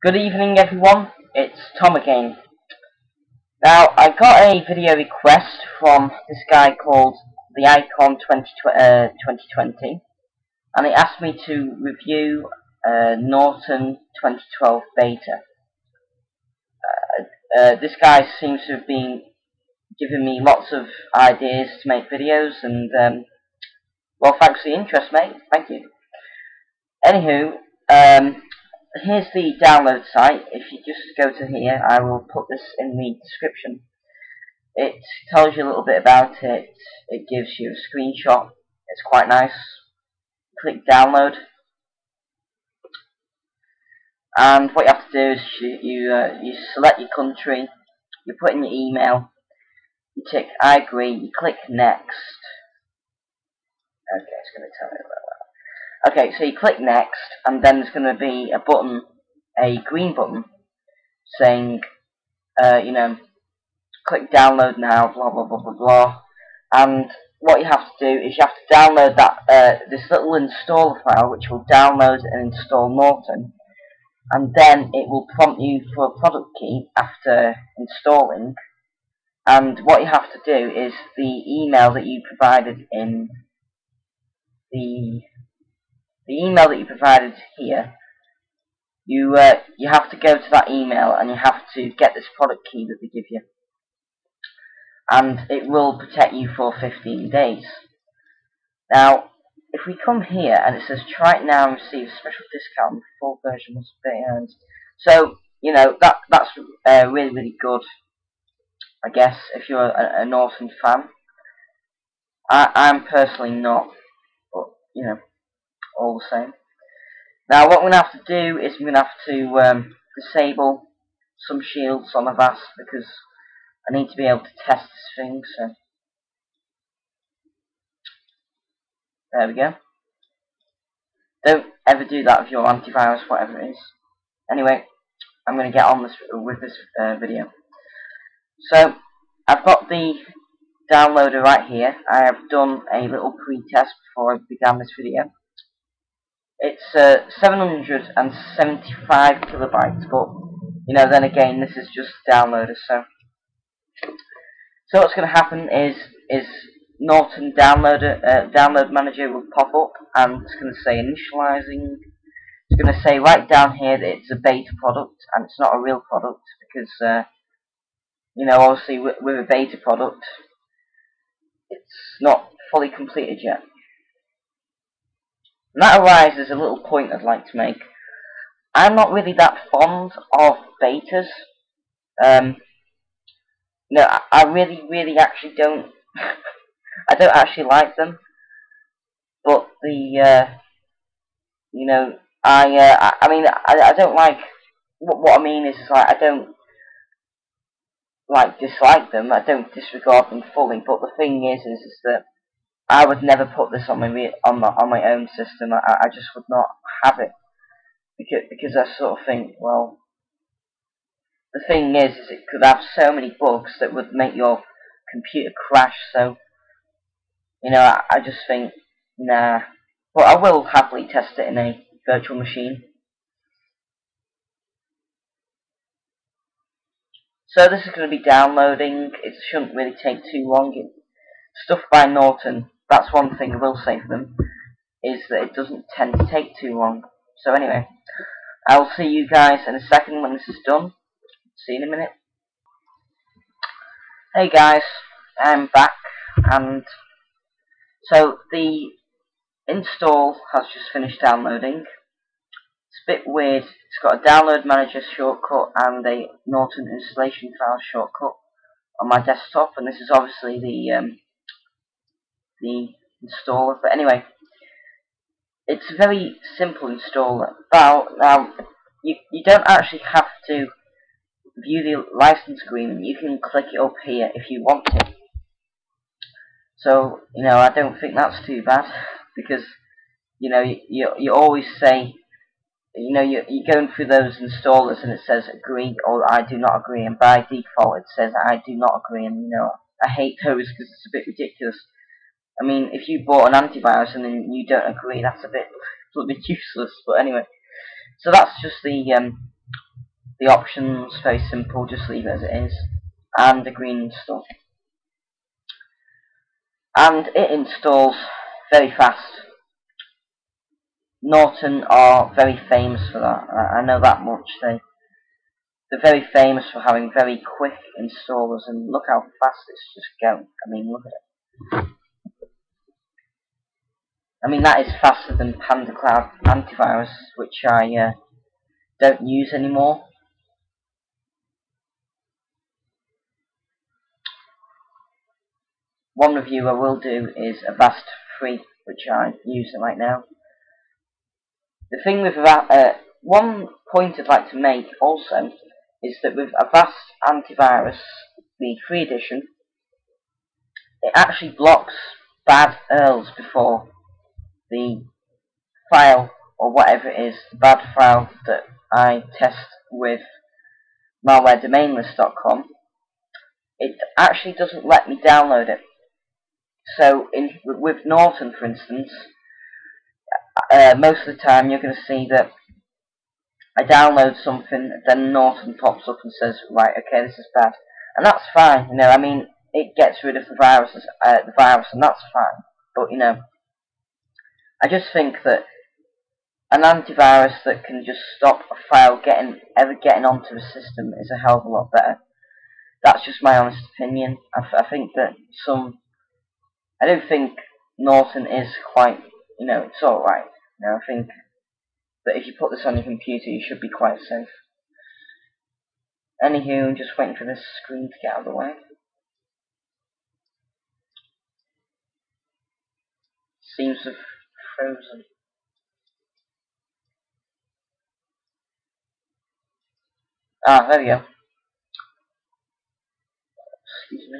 Good evening, everyone. It's Tom again. Now, I got a video request from this guy called the Icon 2020, and he asked me to review Norton 2012 beta. This guy seems to have been giving me lots of ideas to make videos, and well, thanks for the interest, mate. Thank you. Anywho, here's the download site. If you just go to here, I will put this in the description. It tells you a little bit about it. It gives you a screenshot. It's quite nice. Click download, and what you have to do is you select your country, you put in your email, you tick I agree, you click next. Okay, it's going to tell me about that. Okay, so you click next, and then there's going to be a button, a green button, saying, click download now, blah blah blah blah blah. And what you have to do is you have to download that this little installer file, which will download and install Norton, and then it will prompt you for a product key after installing. And what you have to do is the email that you provided in the email that you provided here, you have to go to that email and you have to get this product key that they give you, and it will protect you for 15 days. Now, if we come here and it says try it now and receive a special discount, the full version must be earned. So that's really good, I guess, if you're a Norton fan. I'm personally not, but all the same. Now what we're going to have to do is we're going to have to disable some shields on the VAS, because I need to be able to test this thing. So there we go. Don't ever do that with your antivirus, whatever it is. Anyway, I'm going to get on with this video. So I've got the downloader right here. I have done a little pre-test before I began this video. It's 775 kilobytes, but then again, this is just a downloader. So what's going to happen is Norton download manager will pop up, and it's going to say initializing. It's going to say right down here that it's a beta product and it's not a real product, because obviously with a beta product, it's not fully completed yet. And that arises a little point I'd like to make. I'm not really that fond of betas. I really actually don't. I don't actually like them. But I don't like. What I mean is like, I don't dislike them. I don't disregard them fully. But the thing is that I would never put this on my own system. I just would not have it, because I sort of think, well, the thing is it could have so many bugs that would make your computer crash. So I just think, nah. But I will happily test it in a virtual machine. So this is going to be downloading. It shouldn't really take too long. Stuff by Norton, that's one thing I will say for them, is that it doesn't tend to take too long. So anyway, I'll see you guys in a second when this is done. See you in a minute. Hey guys, I'm back, and so the install has just finished downloading. It's a bit weird. It's got a download manager shortcut and a Norton installation file shortcut on my desktop, and this is obviously the installer. But anyway, it's a very simple installer. Now you don't actually have to view the license agreement. You can click it up here if you want to. So I don't think that's too bad, because you always say, you're going through those installers and it says agree or I do not agree, and by default it says I do not agree, and I hate those because it's a bit ridiculous. I mean, if you bought an antivirus and then you don't agree, that's a bit useless. But anyway, so that's just the The options, very simple, just leave it as it is. And a green install. And it installs very fast. Norton are very famous for that. I know that much. They're very famous for having very quick installers, and look how fast it's just going. I mean, look at it. I mean, that is faster than Panda Cloud antivirus, which I don't use anymore. One review I will do is Avast Free, which I use right now. The thing with one point I'd like to make also is that with Avast Antivirus, the free edition, it actually blocks bad URLs before the file, or whatever it is, the bad file that I test with malwaredomainlist.com. It actually doesn't let me download it. So with Norton, for instance, most of the time you're going to see that I download something, then Norton pops up and says, right, okay, this is bad. And that's fine, you know, I mean, it gets rid of the virus, and that's fine. But, you know, I just think that an antivirus that can just stop a file ever getting onto the system is a hell of a lot better. That's just my honest opinion. I think that I don't think Norton is quite, you know, it's alright. You know, I think that if you put this on your computer, you should be quite safe. Anywho, I'm just waiting for this screen to get out of the way. Seems to have frozen. Ah, there we go. Excuse me.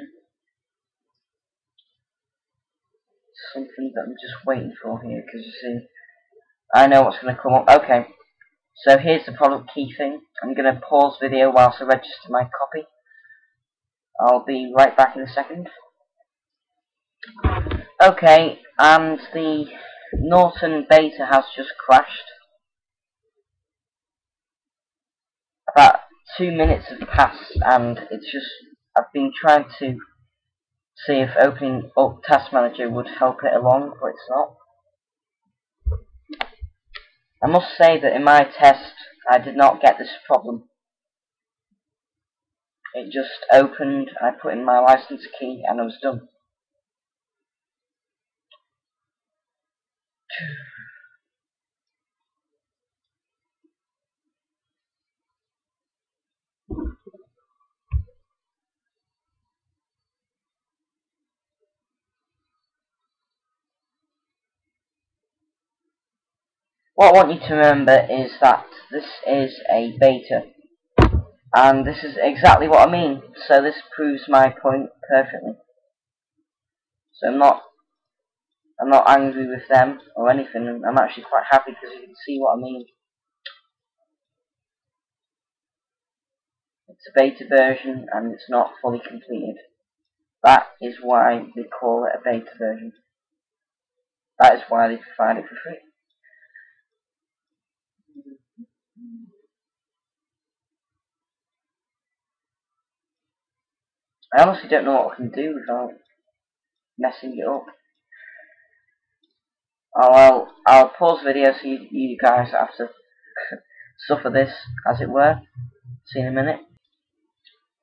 Something that I'm just waiting for here, because you see, I know what's going to come up. Okay, so here's the product key thing. I'm going to pause video whilst I register my copy. I'll be right back in a second. Okay, and the Norton beta has just crashed. About 2 minutes have passed, and it's just, I've been trying to see if opening up Task Manager would help it along, but it's not. I must say that in my test, I did not get this problem. It just opened, I put in my license key, and I was done. What I want you to remember is that this is a beta, and this is exactly what I mean, so this proves my point perfectly. So I'm not angry with them or anything, I'm actually quite happy because you can see what I mean. It's a beta version and it's not fully completed. That is why they call it a beta version. That is why they provide it for free. I honestly don't know what I can do without messing it up. Oh well, I'll pause the video so you guys have to suffer this, as it were. See you in a minute.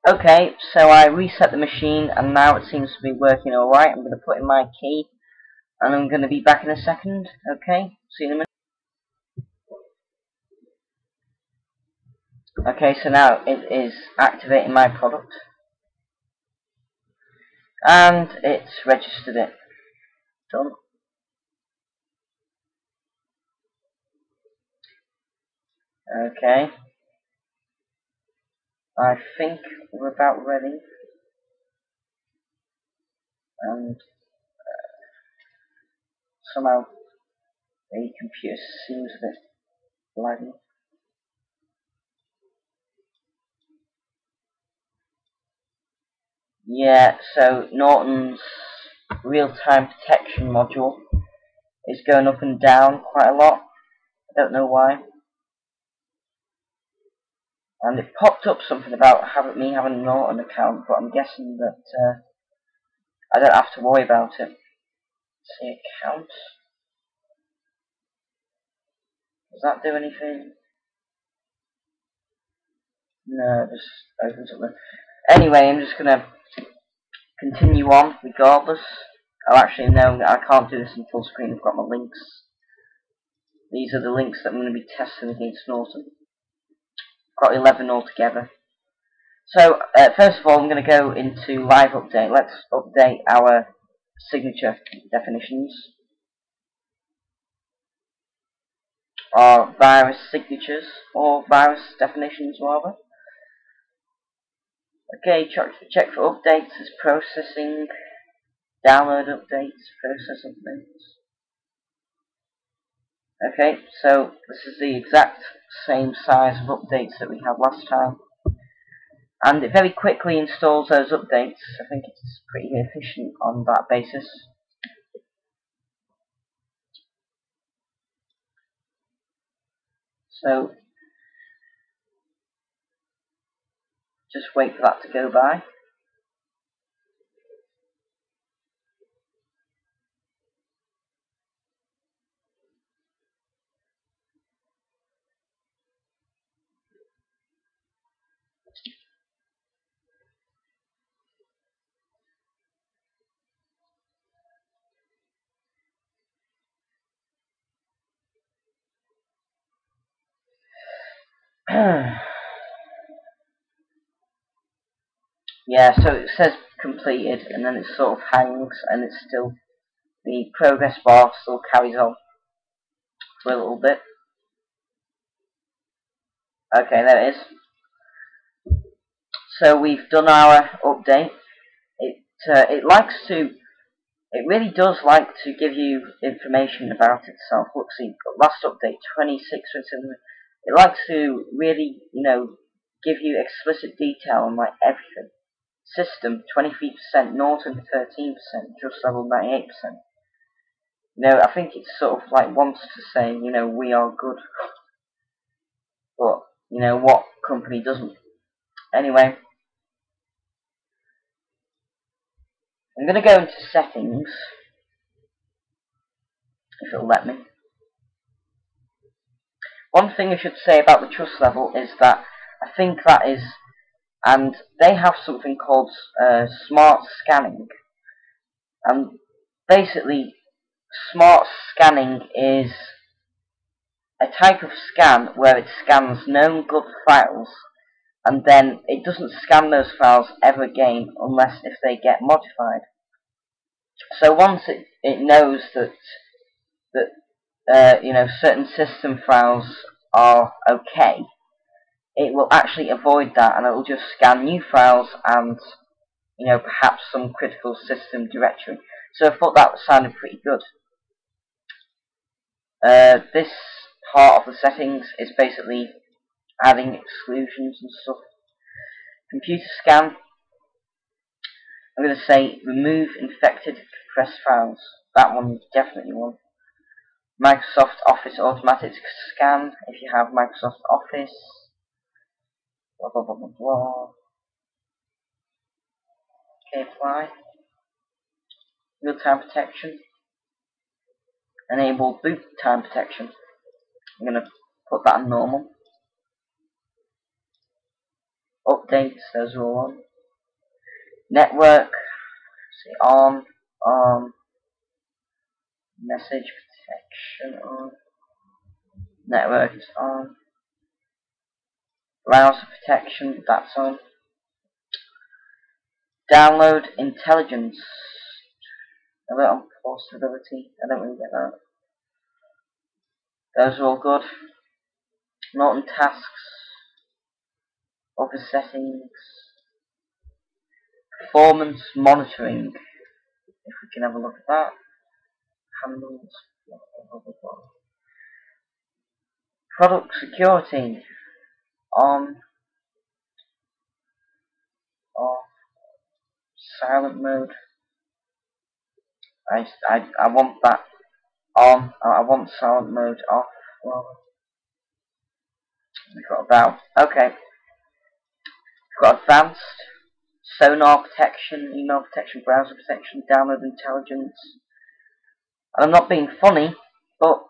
Okay, so I reset the machine and now it seems to be working alright. I'm going to put in my key and I'm going to be back in a second. Okay, see you in a minute. Okay, so now it is activating my product. And it's registered it. Done. Okay. I think we're about ready. And somehow the computer seems a bit laggy. Yeah, so Norton's real-time protection module is going up and down quite a lot. I don't know why. And it popped up something about me having a Norton account, but I'm guessing that I don't have to worry about it. See account. Does that do anything? No, it just opens up the... Anyway, I'm just gonna continue on regardless. Oh, actually, no, I can't do this in full screen. I've got my links. These are the links that I'm going to be testing against Norton. I've got 11 altogether. So, first of all, I'm going to go into live update. Let's update our signature definitions. Or virus signatures, or virus definitions rather. Okay, check for updates. It's processing. Download updates, process updates. Okay, so this is the exact same size of updates that we had last time. And it very quickly installs those updates. I think it's pretty efficient on that basis. So, just wait for that to go by. Yeah, so it says completed, and then it sort of hangs, and it's still, the progress bar still carries on for a little bit. Okay, there it is. So we've done our update. It really does like to give you information about itself. Look, see, last update 26. It likes to really, give you explicit detail on like everything. System 23%, Norton 13%, just level 98%. I think it sort of like wants to say, we are good. But, what company doesn't? Anyway, I'm going to go into settings, if it'll let me. One thing I should say about the trust level is that I think that is, and they have something called smart scanning. And basically, smart scanning is a type of scan where it scans known good files, and then it doesn't scan those files ever again unless if they get modified. So once it knows that certain system files are okay, it will actually avoid that, and it will just scan new files and perhaps some critical system directory. So I thought that sounded pretty good. This part of the settings is basically adding exclusions and stuff. Computer scan. I'm going to say remove infected compressed files. That one is definitely one. Microsoft Office automatic scan if you have Microsoft Office. Blah blah blah blah blah. Okay, apply. Real-time protection. Enable boot time protection. I'm going to put that on normal. Updates, those are all on. Network, see on. Message protection on. Network is on. Browser protection, that's on. Download intelligence. Alert on portability. I don't really get that. Those are all good. Norton tasks. Other settings. Performance monitoring. If we can have a look at that. Handles. Blah, blah, blah, blah. Product security. On. Off. Silent mode. I want that on. I want silent mode off. Well, we've got about. Okay. got advanced, sonar protection, email protection, browser protection, download intelligence. And I'm not being funny, but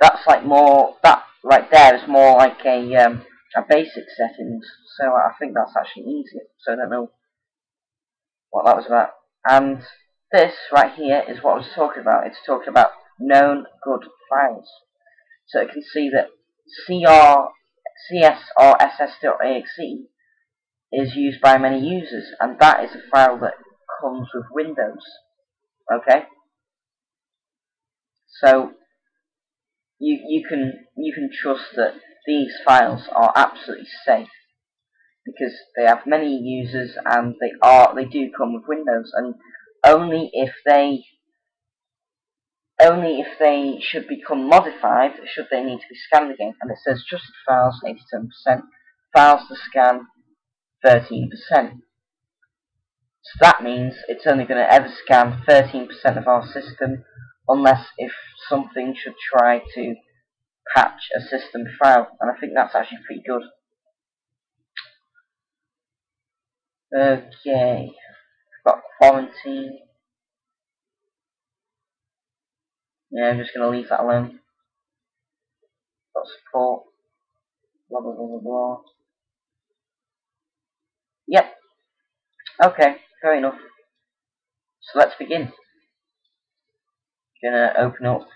that's like more, that right there is more like a basic settings. So I think that's actually easier. So I don't know what that was about. And this right here is what I was talking about. It's talking about known good files. So it can see that csrss.exe is used by many users, and that is a file that comes with Windows. Okay? So you can trust that these files are absolutely safe because they have many users and they do come with Windows, and only if they should become modified should they need to be scanned again. And it says trusted files 87%, files to scan 13%. So that means it's only going to ever scan 13% of our system, unless if something should try to patch a system file, and I think that's actually pretty good. Okay, got quarantine. Yeah, I'm just going to leave that alone. Got support. Blah blah blah blah blah. Yep. Okay, fair enough. So let's begin. Gonna open up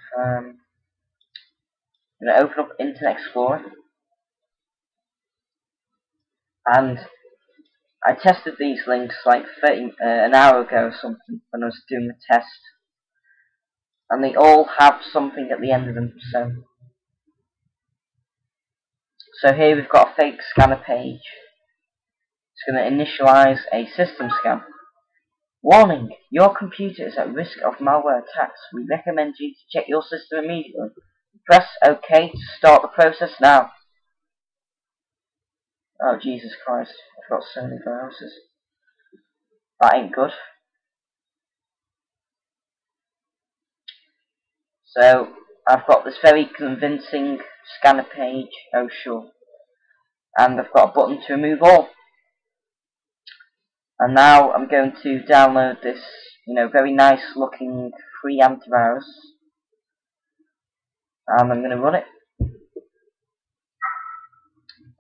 Internet Explorer, and I tested these links like an hour ago or something when I was doing the test, and they all have something at the end of them. So here we've got a fake scanner page. It's going to initialize a system scan. Warning: your computer is at risk of malware attacks. We recommend you to check your system immediately. Press OK to start the process now. Oh, Jesus Christ. I've got so many viruses. That ain't good. So, I've got this very convincing scanner page. Oh, sure. And I've got a button to remove all. And now I'm going to download this, very nice looking free antivirus. And I'm going to run it.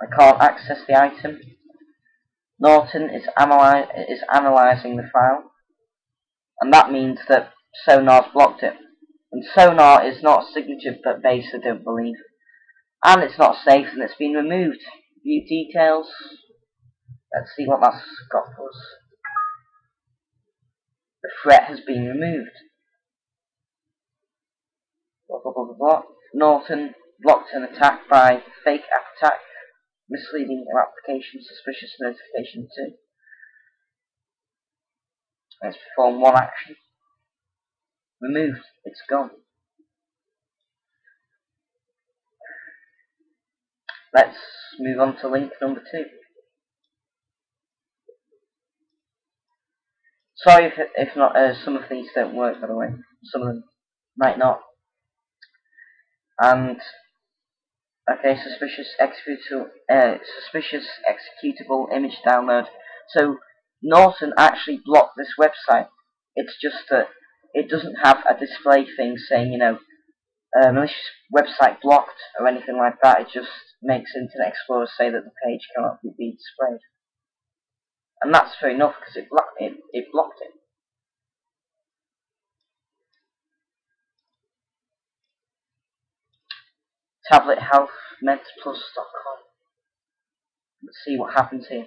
I can't access the item. Norton is analysing the file. And that means that Sonar's blocked it. And Sonar is not signature based, I don't believe. And it's not safe, and it's been removed. View details. Let's see what that's got for us. The threat has been removed. Blah blah blah blah blah. Norton blocked an attack by fake app attack, misleading application, suspicious notification 2. Let's perform one action. Removed. It's gone. Let's move on to link number 2. Sorry if not. Some of these don't work, by the way. Some of them might not. And okay, suspicious executable image download. So Norton actually blocked this website. It's just that it doesn't have a display thing saying, malicious website blocked or anything like that. It just makes Internet Explorer say that the page cannot be displayed. And that's fair enough because it blocked it. TabletHealthMedsPlus.com. Let's see what happens here.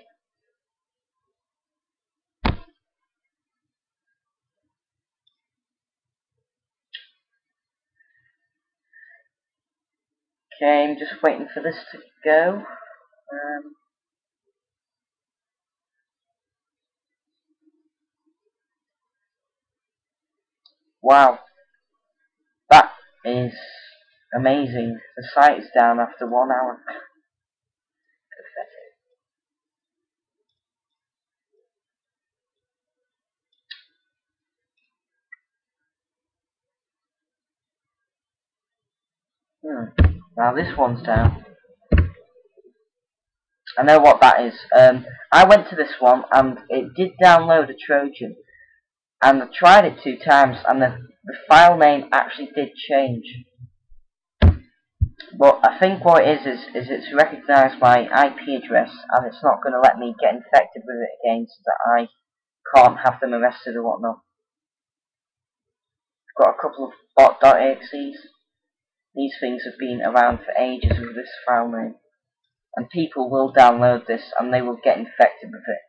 Okay, I'm just waiting for this to go. Wow, that is amazing. The site is down after 1 hour. Now this one's down. I know what that is. I went to this one and it did download a Trojan, and I tried it 2 times, and the file name actually did change. But I think what it is it's recognised my IP address, and it's not going to let me get infected with it again, so that I can't have them arrested or whatnot. I've got a couple of bot.exes. These things have been around for ages with this file name, and people will download this and they will get infected with it.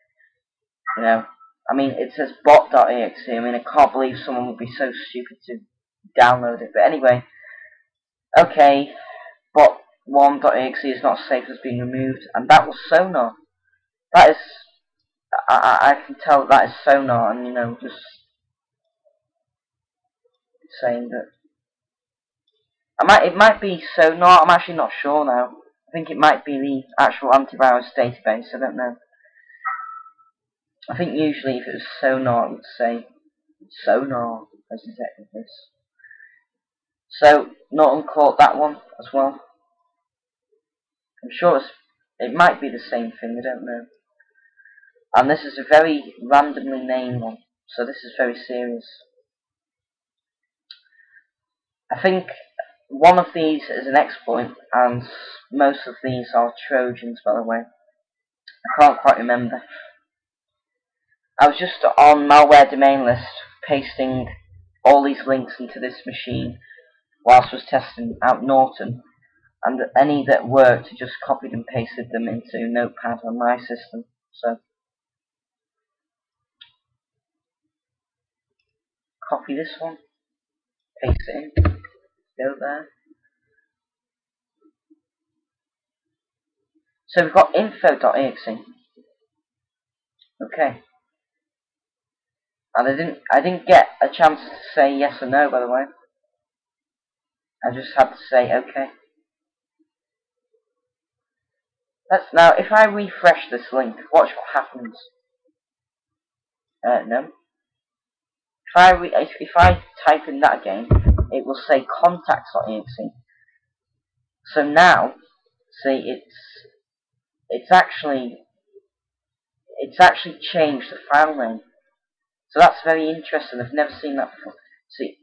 You know, I mean, it says bot.exe. I mean, I can't believe someone would be so stupid to download it. But anyway, okay, bot1.exe is not safe, has been removed, and that was Sonar. That is, I can tell that is Sonar, and you know, just saying that. It might be Sonar. I'm actually not sure now. I think it might be the actual antivirus database. I don't know. I think usually if it was Sonar, it would say Sonar as detected this. So Norton caught that one as well. I'm sure it might be the same thing. I don't know. And this is a very randomly named one, so this is very serious. I think one of these is an exploit, and most of these are Trojans, by the way. I can't quite remember. I was just on malware domain list pasting all these links into this machine whilst I was testing out Norton, and any that worked, I just copied and pasted them into Notepad on my system. So copy this one, paste it in, go there. So we've got info.exe. Okay. And I didn't get a chance to say yes or no, by the way. I just had to say okay. Now, if I refresh this link, watch what happens. No. If I type in that again, it will say contacts.exe. So now, see, it's actually changed the file name. So that's very interesting. I've never seen that before. See,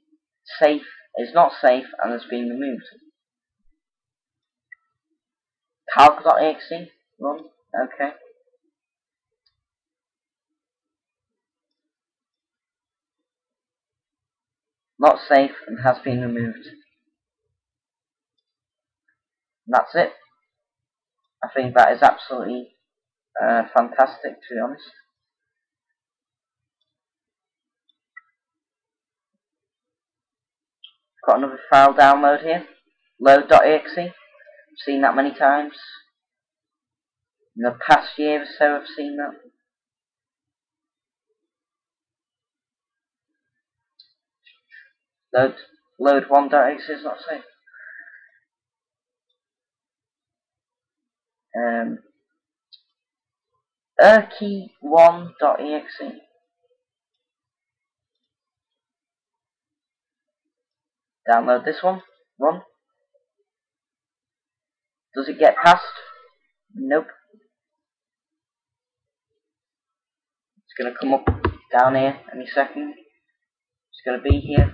safe is not safe and has been removed. Calc.exe, run, okay. Not safe and has been removed. And that's it. I think that is absolutely fantastic, to be honest. Got another file download here. Load.exe. I've seen that many times. In the past year or so I've seen that. Load1.exe is not safe. Urkey1.exe. Download this one. Run. Does it get past? Nope. It's going to come up down here any second. It's going to be here.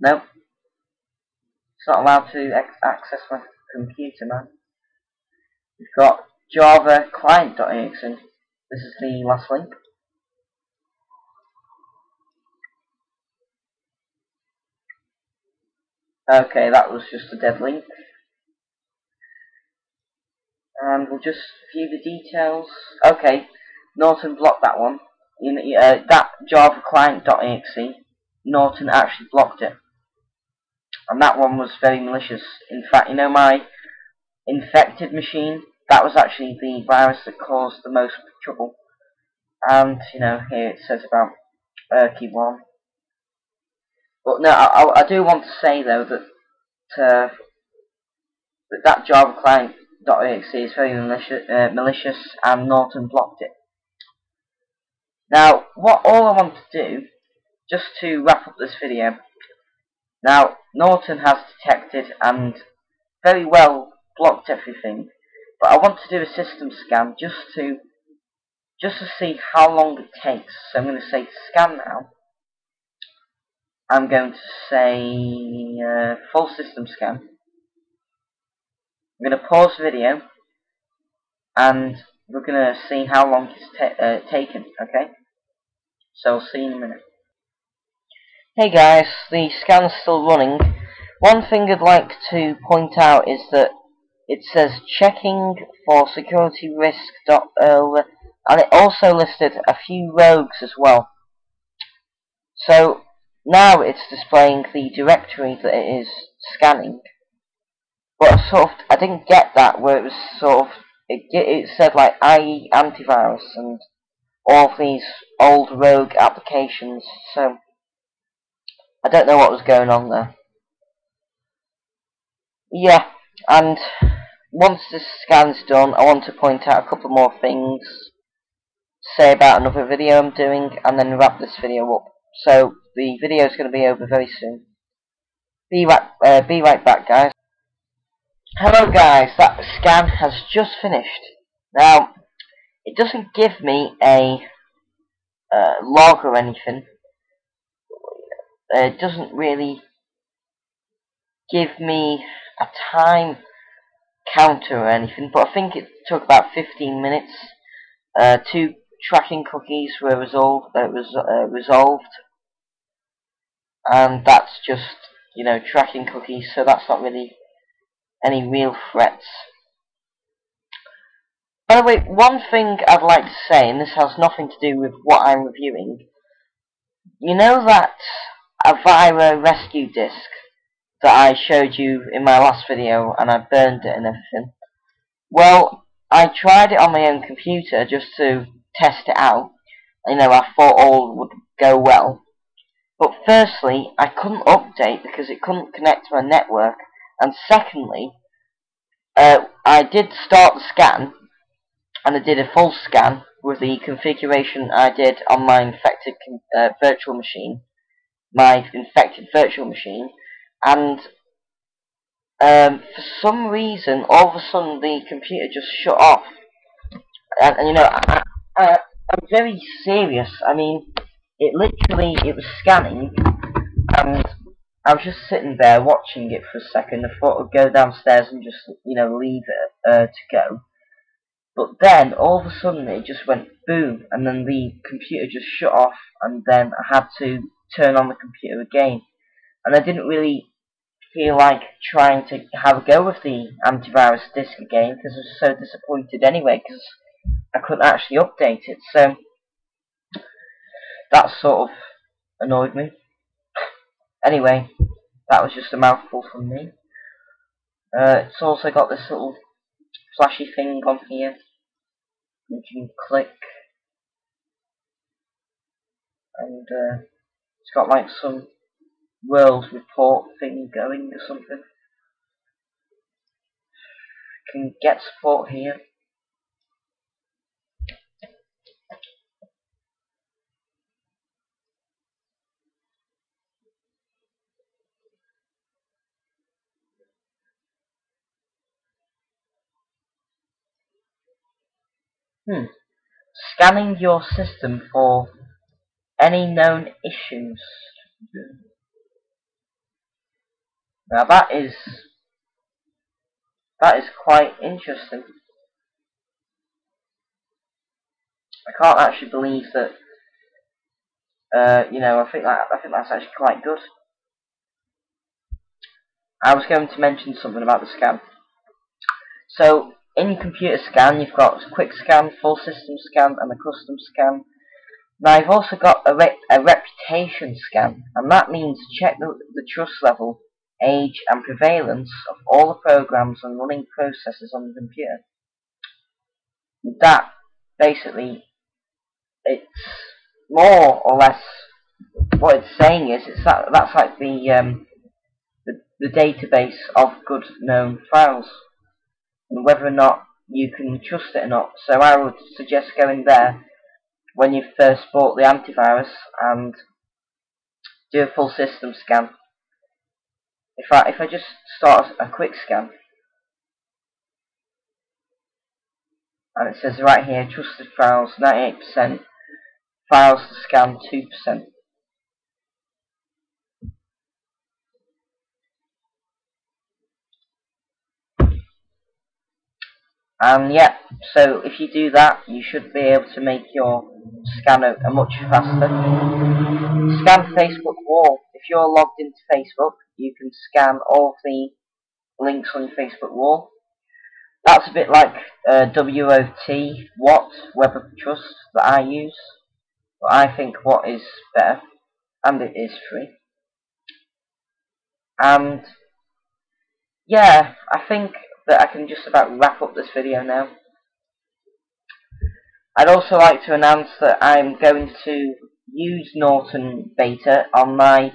Nope. It's not allowed to access my computer, man. We've got Java client.exe. This is the last link. Okay, that was just a dead link. And we'll just view the details. Okay, Norton blocked that one. That Java client.exe, Norton actually blocked it. And that one was very malicious. In fact, you know my infected machine? That was actually the virus that caused the most trouble. And, you know, here it says about Urkey1. But no, I do want to say, though, that that Java client.exe is very malicious, and Norton blocked it. Now, all I want to do, just to wrap up this video, now, Norton has detected and very well blocked everything. But I want to do a system scan just to see how long it takes. So I'm going to say scan now. I'm going to say full system scan. I'm going to pause the video, and we're going to see how long it's taken, okay? So I'll see you in a minute. Hey guys, the scan's still running. One thing I'd like to point out is that it says checking for security risk .earl, and it also listed a few rogues as well. So now it's displaying the directory that it is scanning. But I didn't get that where it was it said like IE antivirus and all of these old rogue applications, so I don't know what was going on there. Yeah, and once this scan's done, I want to point out a couple more things, say about another video I'm doing, and then wrap this video up. So the video is going to be over very soon. Be right back, guys. Hello guys, that scan has just finished. Now, it doesn't give me a log or anything. It doesn't really give me a time counter or anything, but I think it took about 15 minutes. 2 tracking cookies were resolved, and that's just, tracking cookies, so that's not really any real threats. By the way, one thing I'd like to say, and this has nothing to do with what I'm reviewing, you know that Avira rescue disk that I showed you in my last video and I burned it and everything? Well, I tried it on my own computer just to test it out. I thought all would go well. But firstly, I couldn't update because it couldn't connect to my network, and secondly, I did start the scan, and I did a full scan with the configuration I did on my infected virtual machine, and for some reason, all of a sudden, the computer just shut off. And I'm very serious. I mean, it was scanning, and I was just sitting there watching it for a second. I thought I'd go downstairs and just, leave it to go. But then, all of a sudden, it just went boom, and then the computer just shut off, and then I had to turn on the computer again. And I didn't really feel like trying to have a go with the antivirus disk again, because I was so disappointed anyway, because I couldn't actually update it. So, that sort of annoyed me. Anyway, that was just a mouthful from me. It's also got this little flashy thing on here. You can click, and it's got like some world report thing going or something. You can get support here. Scanning your system for any known issues. Now that is quite interesting. I can't actually believe that. I think that's actually quite good. I was going to mention something about the scan. So in computer scan, you've got quick scan, full system scan, and a custom scan. Now I've also got a reputation scan, and that means check the trust level, age, and prevalence of all the programs and running processes on the computer. That basically, it's more or less what it's saying is that's like the database of good known files, and whether or not you can trust it or not. So I would suggest going there when you first bought the antivirus and do a full system scan. If I just start a quick scan, and it says right here, trusted files 98%, files to scan 2%. And yeah, so if you do that, you should be able to make your scanner much faster. Scan Facebook wall. If you're logged into Facebook, you can scan all of the links on your Facebook wall. That's a bit like WOT, What, Web of Trust, that I use. But I think What is better, and it is free. And yeah, I think that I can just about wrap up this video now. I'd also like to announce that I'm going to use Norton beta on my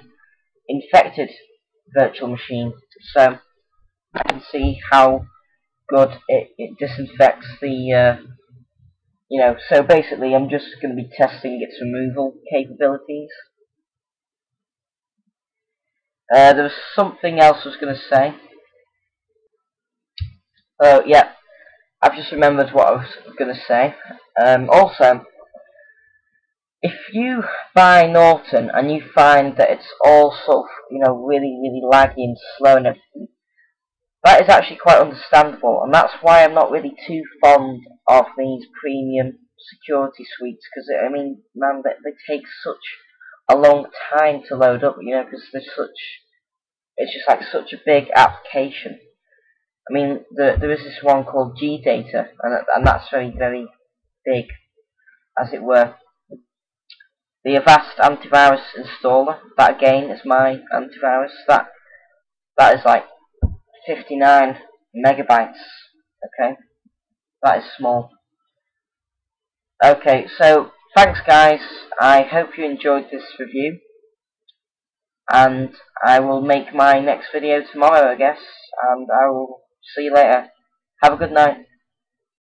infected virtual machine, so I can see how good it disinfects the, so basically I'm just going to be testing its removal capabilities. There was something else I was going to say. Oh yeah, I've just remembered what I was going to say. Also, if you buy Norton and you find that it's all sort of, really, really laggy and slow and everything, that is actually quite understandable, and that's why I'm not really too fond of these premium security suites, because, I mean, man, they take such a long time to load up, because it's just like such a big application. I mean, there is this one called G-Data, and that's very, very big, as it were. The Avast antivirus installer, that again is my antivirus, that is like 59 megabytes, okay? That is small. Okay, so thanks guys, I hope you enjoyed this review, and I will make my next video tomorrow, I guess, and I will see you later. Have a good night.